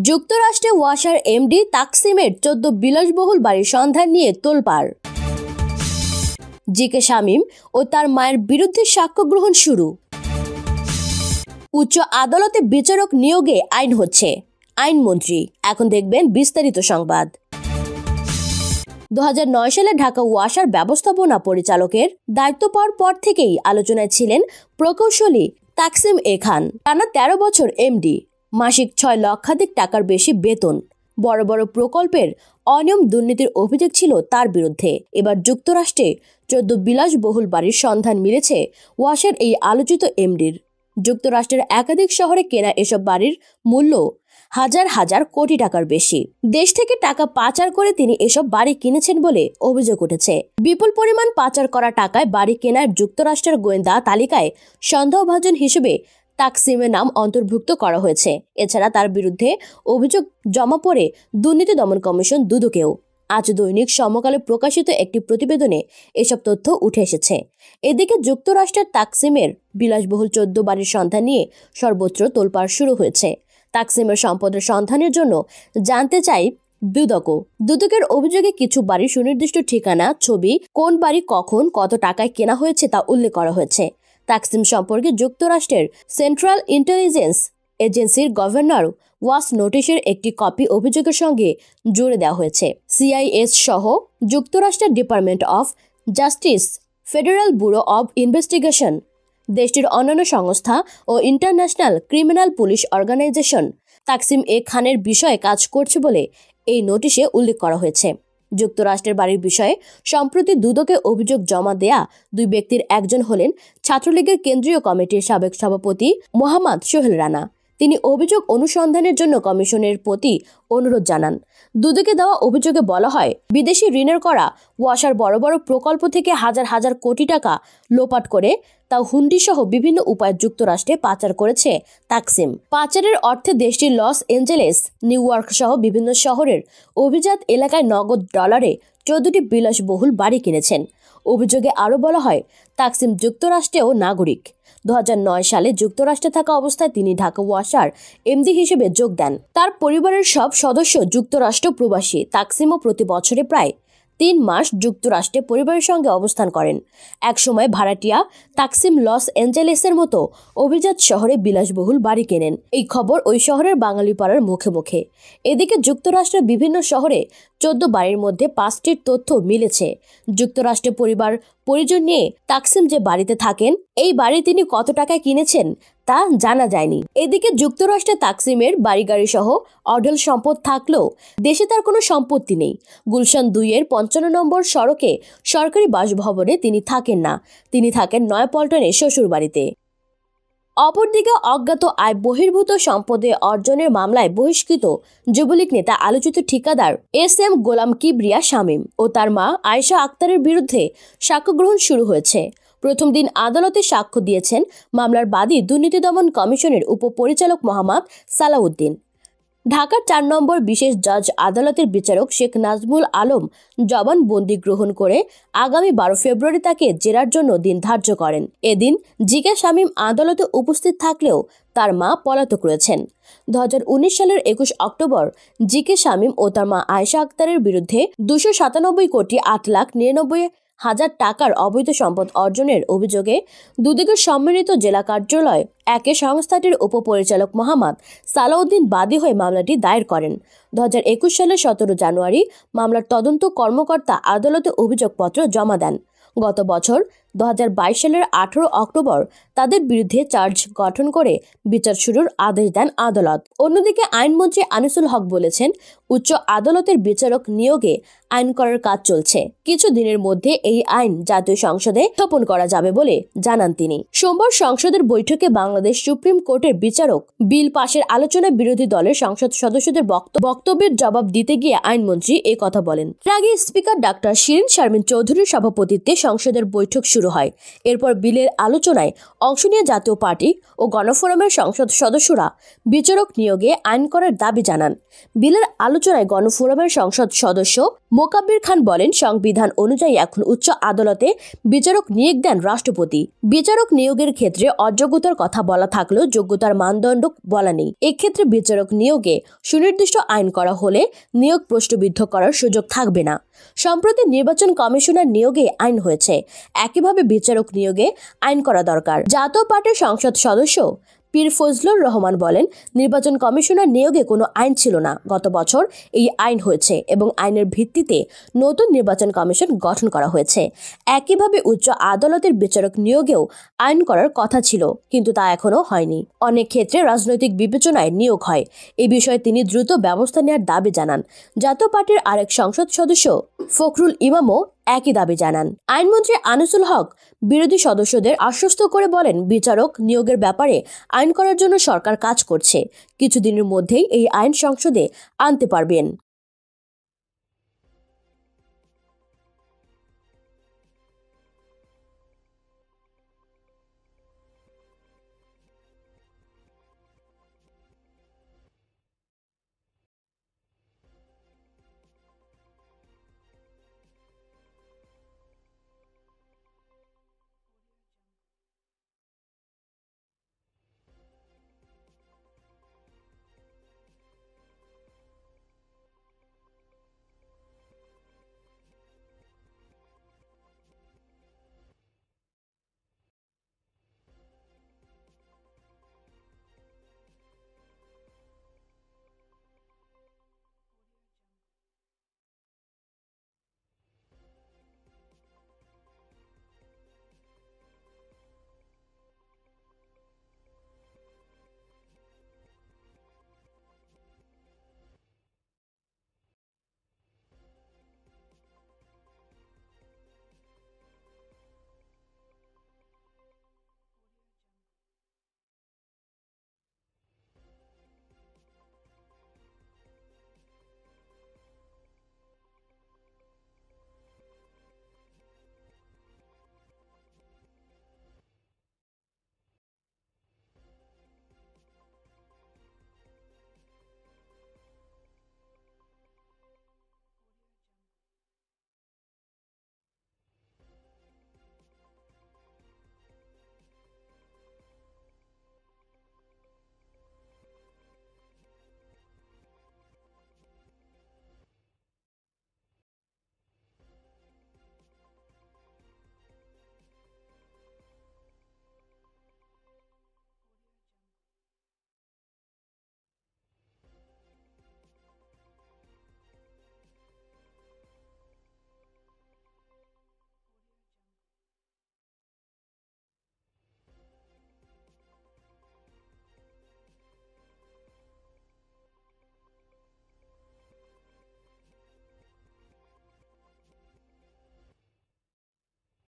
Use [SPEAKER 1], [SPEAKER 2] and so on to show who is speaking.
[SPEAKER 1] যুক্তরাষ্ট্রে ওয়াসার এমডি তাকসিমের 14 বিলাসবহুল বাড়ির সন্ধান নিয়ে তোলপাড়। জিকে শামীম ও তার মায়ের বিরুদ্ধে সাক্ষ্য গ্রহণ শুরু। উচ্চ আদালতে বিচারক নিয়োগে আইন হচ্ছে, আইনমন্ত্রী। এখন দেখবেন বিস্তারিত সংবাদ। 2009 সালে ঢাকা ওয়াসার ব্যবস্থাপনা পরিচালকের দায়িত্ব পাওয়ার পর থেকেই আলোচনায় ছিলেন প্রকৌশলী তাকসিম এ খান। টানা 13 বছর এমডি, মাসিক 6 লক্ষাধিক টাকার বেশি বেতন, বড় বড় প্রকল্পের অনিয়ম দুর্নীতির অভিযোগ ছিল তার বিরুদ্ধে। এবার যুক্তরাষ্ট্রে 14 বিলাসবহুল বাড়ির সন্ধান মিলেছে ওয়াসার এই আলোচিত এমডির। যুক্তরাষ্ট্রের একাধিক শহরে কেনা এসব বাড়ির মূল্য হাজার হাজার কোটি টাকার বেশি। দেশ থেকে টাকা পাচার করে তিনি এসব বাড়ি কিনেছেন বলে অভিযোগ উঠেছে। বিপুল পরিমাণ পাচার করা টাকায় বাড়ি কেনার যুক্তরাষ্ট্রের গোয়েন্দা তালিকায় সন্দেহভাজন হিসেবে তাকসিমের নাম অন্তর্ভুক্ত করা হয়েছে। এছাড়া তার বিরুদ্ধে অভিযোগ জমা পড়ে দুর্নীতি দমন কমিশন দুদকেও। আজ দৈনিক সমকালে প্রকাশিত একটি প্রতিবেদনে এসব তথ্য উঠে এসেছে। এদিকে যুক্তরাষ্ট্রের তাকসিমের বিলাসবহুল 14 বাড়ির সন্ধান নিয়ে সর্বত্র তোলপাড় শুরু হয়েছে। তাকসিমের সম্পদের সন্ধানের জন্য জানতে চাই দুদকের অভিযোগে কিছু বাড়ির সুনির্দিষ্ট ঠিকানা, ছবি, কোন বাড়ি কখন কত টাকায় কেনা হয়েছে তা উল্লেখ করা হয়েছে। তাকসিম সম্পর্কে যুক্তরাষ্ট্রের সেন্ট্রাল ইন্টেলিজেন্স এজেন্সির গভর্নর ওয়াস নোটিশের একটি কপি অভিযোগের সঙ্গে জুড়ে দেওয়া হয়েছে। সিআইএস সহ যুক্তরাষ্ট্রের department of justice, federal bureau of investigation, দেশটির অন্যান্য সংস্থা ও international criminal police organization Taksim A খানের বিষয়ে কাজ করছে বলে এই নোটিশে উল্লেখ করা হয়েছে। যুক্তরাষ্ট্রের বাড়ির বিষয়ে সম্প্রতি দুদকে অভিযোগ জমা দেয়া দুই ব্যক্তির একজন হলেন ছাত্রলীগের কেন্দ্রীয় কমিটির সাবেক সভাপতি মোহাম্মদ সোহেল রানা। তিনি অভিযোগ অনুসন্ধানের জন্য কমিশনের প্রতি অনুরোধ জানান। দুদকে দেওয়া অভিযোগে বলা হয়, বিদেশি ঋণের করা ওয়াসার বড় বড় প্রকল্প থেকে হাজার হাজার কোটি টাকা লোপাট করে তা হুন্ডি সহ বিভিন্ন উপায়ে যুক্তরাষ্ট্রে পাচার করেছে তাকসিম। পাচারের অর্থে দেশটির লস এঞ্জেলেস, নিউ ইয়র্ক সহ বিভিন্ন শহরের অভিজাত এলাকায় নগদ ডলারে 14টি বিলাসবহুল বাড়ি কিনেছেন। অভিযোগে আরও বলা হয়, তাকসিম যুক্তরাষ্ট্রেও নাগরিক। 2009 সালে যুক্তরাষ্ট্রে থাকা অবস্থায় তিনি ঢাকা ওয়াসার এমডি হিসেবে যোগ দেন। তার পরিবারের সব সদস্য যুক্তরাষ্ট্র প্রবাসী। তাকসিমও প্রতি বছরে প্রায় 3 মাস যুক্তরাষ্ট্রে পরিবারের সঙ্গে অবস্থান করেন। একসময় ভাড়াটিয়া তাকসিম লস এঞ্জেলেসের মতো অভিজাত শহরে বিলাসবহুল বাড়ি কেনেন। এই খবর ওই শহরের বাঙালি পাড়ার মুখে মুখে। এদিকে যুক্তরাষ্ট্রের বিভিন্ন শহরে 14 বাড়ির মধ্যে 5টির তথ্য মিলেছে। যুক্তরাষ্ট্রে পরিবার পরিজন নিয়ে তাকসিম যে বাড়িতে থাকেন, এই বাড়ি তিনি কত টাকায় কিনেছেন তা জানা যায়নি। এদিকে যুক্তরাষ্ট্রে তাকসিমের বাড়িগাড়ি সহ অঢেল সম্পদ থাকলেও দেশে তার কোনো সম্পত্তি নেই। গুলশান 2-এর 55 নম্বর সড়কে সরকারি বাসভবনে তিনি থাকেন না। তিনি থাকেন নয়াপল্টনে শ্বশুর বাড়িতে। অপরদিকে অজ্ঞাত আয় বহির্ভূত সম্পদে অর্জনের মামলায় বহিষ্কৃত যুবলীগ নেতা আলোচিত ঠিকাদার SM গোলাম কিবরিয়া শামীম ও তার মা আয়েশা আক্তারের বিরুদ্ধে সাক্ষ্য গ্রহণ শুরু হয়েছে। প্রথম দিন আদালতে সাক্ষ্য দিয়েছেন মামলার বাদী দুর্নীতি দমন কমিশনের উপপরিচালক মোহাম্মদ সালাউদ্দিন। ঢাকার 4 নম্বর বিশেষ জজ আদালতের বিচারক শেখ নাজমুল আলম জবানবন্দি গ্রহণ করে আগামী 12 ফেব্রুয়ারি তাকে জেরার জন্য দিন ধার্য করেন। এদিন জিকে শামীম আদালতে উপস্থিত থাকলেও তার মা পলাতক রয়েছেন। 2019 সালের 21 অক্টোবর জিকে শামীম ও তার মা আয়েশা আক্তারের বিরুদ্ধে 297 কোটি 8,99,000 টাকার অবৈধ সম্পদ অর্জনের অভিযোগে দুদকের সম্মিলিত জেলা কার্যালয় 1-এ সংস্থাটির উপপরিচালক মোহাম্মদ সালাউদ্দিন বাদী হয়ে মামলাটি দায়ের করেন। 2021 সালের 17 জানুয়ারি মামলার তদন্ত কর্মকর্তা আদালতে অভিযোগপত্র জমা দেন। গত বছর 2022 সালের 18 অক্টোবর তাদের বিরুদ্ধে চার্জ গঠন করে বিচার শুরুর আদেশ দেন আদালত। অন্যদিকে আইনমন্ত্রী আনিসুল হক বলেছেন, উচ্চ আদালতের বিচারক নিয়োগে আইন করার কাজ চলছে। কিছু দিনের মধ্যে এই আইন জাতীয় সংসদে উত্থাপন করা যাবে বলে জানান তিনি। সোমবার সংসদের বৈঠকে বাংলাদেশ সুপ্রিম কোর্টের বিচারক বিল পাশের আলোচনায় বিরোধী দলের সংসদ সদস্যদের বক্তব্যের জবাব দিতে গিয়ে আইনমন্ত্রী এই কথা বলেন। আগে স্পিকার ডাক্তার শিরিন শারমিন চৌধুরীর সভাপতিত্বে সংসদের বৈঠক শুরু হয়। এরপর বিলের আলোচনায় অংশ নিয়ে জাতীয় পার্টি ও গণফোরামের সংসদ সদস্যরা বিচারক নিয়োগে আইন করার দাবি জানান। বিলের আলোচনায় গণফোরামের সংসদ সদস্য মোকাব্বির খান বলেন, সংবিধান অনুযায়ী এখন উচ্চ আদালতে বিচারক নিয়োগ দেন রাষ্ট্রপতি। বিচারক নিয়োগের ক্ষেত্রে অযোগ্যতার কথা বলা থাকলেও যোগ্যতার মানদণ্ড বলা নেই। এক্ষেত্রে বিচারক নিয়োগে সুনির্দিষ্ট আইন করা হলে নিয়োগ প্রশ্নবিদ্ধ করার সুযোগ থাকবে না। সম্প্রতি নির্বাচন কমিশনার নিয়োগে আইন হয়েছে, একইভাবে বিচারক নিয়োগে আইন করা দরকার। জাতীয় পার্টির সংসদ সদস্য পীর ফজলুর রহমান বলেন, নির্বাচন কমিশনার নিয়োগে কোনো আইন ছিল না। গত বছর এই আইন হয়েছে এবং আইনের ভিত্তিতে নতুন নির্বাচন কমিশন গঠন করা হয়েছে। একইভাবে উচ্চ আদালতের বিচারক নিয়োগেও আইন করার কথা ছিল, কিন্তু তা এখনো হয়নি। অনেক ক্ষেত্রে রাজনৈতিক বিবেচনায় নিয়োগ হয়। এই বিষয়ে তিনি দ্রুত ব্যবস্থা নেওয়ার দাবি জানান। জাতীয় পার্টির আরেক সংসদ সদস্য ফখরুল ইমামও একই দাবি জানান। আইনমন্ত্রী আনিসুল হক বিরোধী সদস্যদের আশ্বস্ত করে বলেন, বিচারক নিয়োগের ব্যাপারে আইন করার জন্য সরকার কাজ করছে। কিছুদিনের মধ্যেই এই আইন সংসদে আনতে পারবেন।